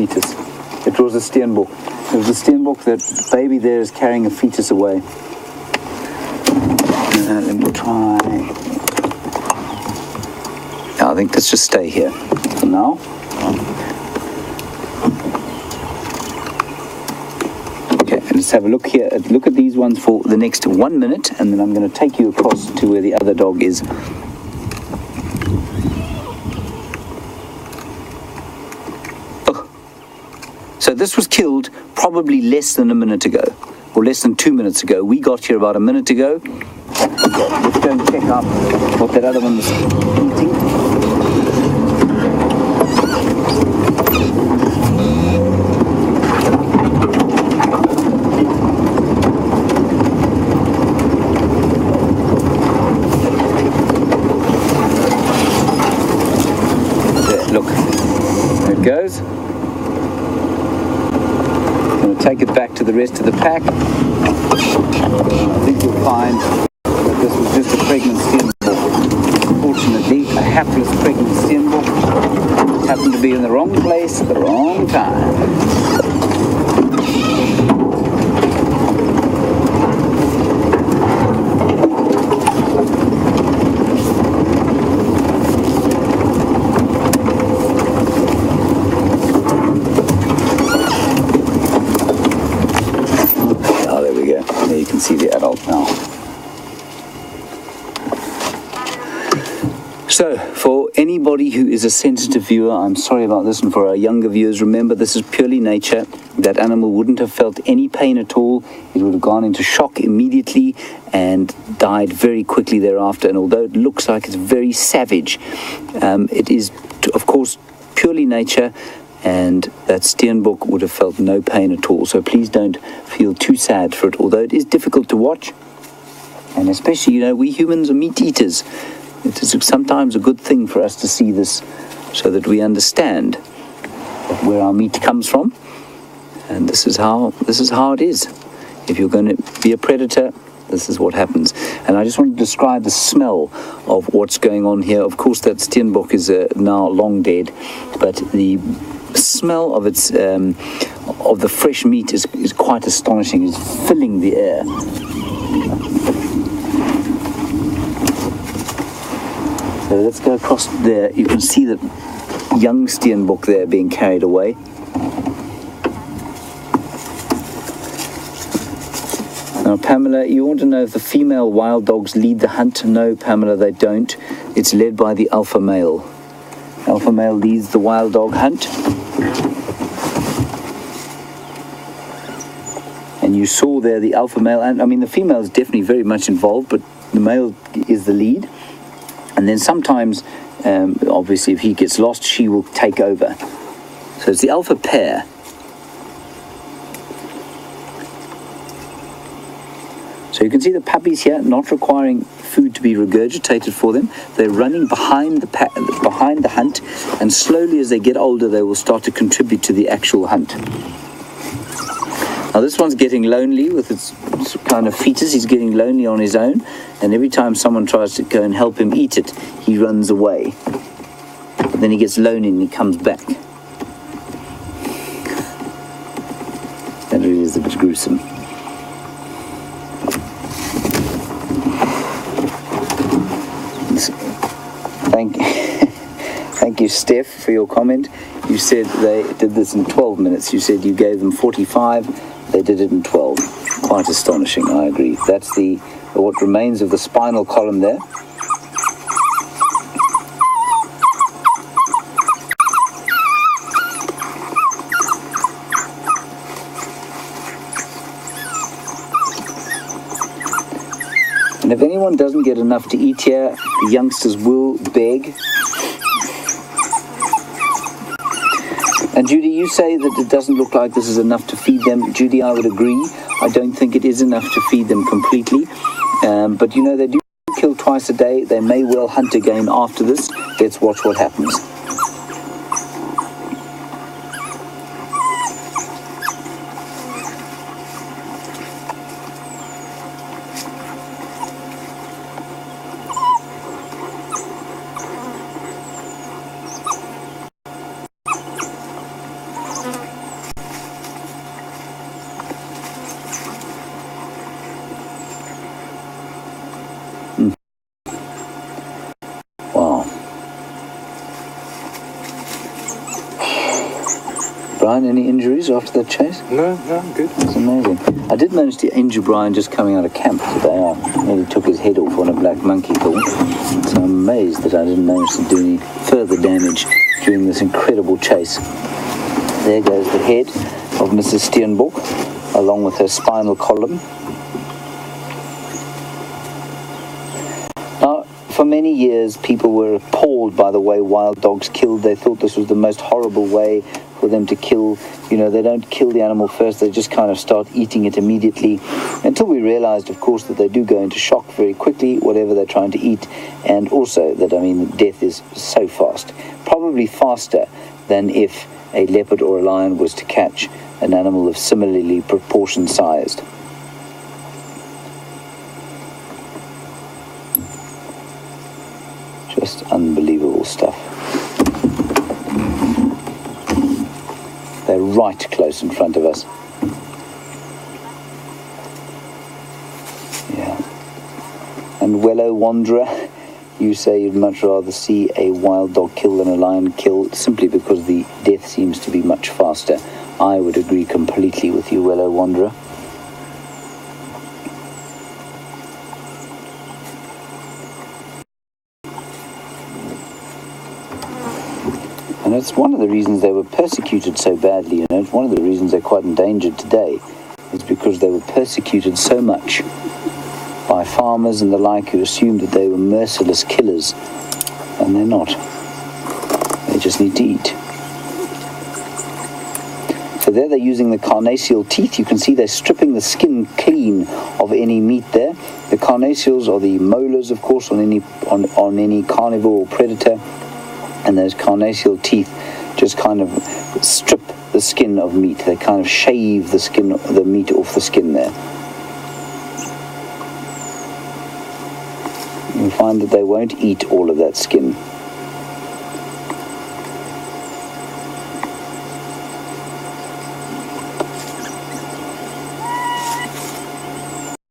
fetus. It was a steenbok. It was a steenbok. That baby there is carrying a fetus away. Let me try. I think let's just stay here for now. Okay, let's have a look here. Look at these ones for the next 1 minute, and then I'm going to take you across to where the other dog is. Oh. So this was killed probably less than a minute ago, or less than 2 minutes ago. We got here about a minute ago. Okay, let's go and check out what that other one was eating. There, look. There it goes. I'm going to take it back to the rest of the pack. I think you'll find this was just a pregnant steenbok. Unfortunately, a hapless pregnant steenbok happened to be in the wrong place at the wrong time. Oh, there we go. There you can see the adult now. So, for anybody who is a sensitive viewer, I'm sorry about this, and for our younger viewers, remember this is purely nature. That animal wouldn't have felt any pain at all. It would have gone into shock immediately and died very quickly thereafter. And although it looks like it's very savage, it is, of course, purely nature, and that steenbok would have felt no pain at all. So please don't feel too sad for it, although it is difficult to watch. And especially, we humans are meat eaters. It is sometimes a good thing for us to see this so that we understand where our meat comes from. And this is how it is. If you're going to be a predator, this is what happens. And I just want to describe the smell of what's going on here. Of course, that steenbok is now long dead, but the smell of its of the fresh meat is quite astonishing. It's filling the air. So let's go across there. You can see the young steenbok there being carried away. Now, Pamela, you want to know if the female wild dogs lead the hunt? No, Pamela, they don't. It's led by the alpha male. Alpha male leads the wild dog hunt. And you saw there the alpha male, and I mean the female is definitely very much involved, but the male is the lead. And then sometimes, obviously, if he gets lost, she will take over. So it's the alpha pair. So you can see the puppies here not requiring food to be regurgitated for them. They're running behind the hunt, and slowly as they get older, they will start to contribute to the actual hunt. Now this one's getting lonely with its kind of fetus. He's getting lonely on his own, and every time someone tries to go and help him eat it, he runs away. But then he gets lonely and he comes back. That really is a bit gruesome. Thank you, Steph, for your comment. You said they did this in 12 minutes. You said you gave them 45. They did it in 12. Quite astonishing, I agree. That's what remains of the spinal column there. And if anyone doesn't get enough to eat here, the youngsters will beg. And Judy, you say that it doesn't look like this is enough to feed them. Judy, I would agree. I don't think it is enough to feed them completely. But they do kill twice a day. They may well hunt again after this. Let's watch what happens. Brian, any injuries after that chase? No, I'm good. That's amazing. I did manage to injure Brian just coming out of camp today. I nearly took his head off on a black monkey bull. So I'm amazed that I didn't manage to do any further damage during this incredible chase. There goes the head of Mrs. Steenbok, along with her spinal column. Now, for many years, people were appalled by the way wild dogs killed. They thought this was the most horrible way for them to kill. You know, they don't kill the animal first, they just kind of start eating it immediately, until we realized, of course, that they do go into shock very quickly, whatever they're trying to eat, and also that, I mean, death is so fast, probably faster than if a leopard or a lion was to catch an animal of similarly proportion sized. Just unbelievable stuff. They're right close in front of us. Yeah. And Wello Wanderer, you say you'd much rather see a wild dog kill than a lion kill, simply because the death seems to be much faster. I would agree completely with you, Wello Wanderer. And it's one of the reasons they were persecuted so badly, you know, it's one of the reasons they're quite endangered today, is because they were persecuted so much by farmers and the like, who assumed that they were merciless killers, and they're not. They just need to eat. So there they're using the carnassial teeth. You can see they're stripping the skin clean of any meat there. The carnassials are the molars, of course, on any carnivore or predator. And those carnassial teeth just kind of strip the skin of meat. They kind of shave the meat off the skin there. You'll find that they won't eat all of that skin.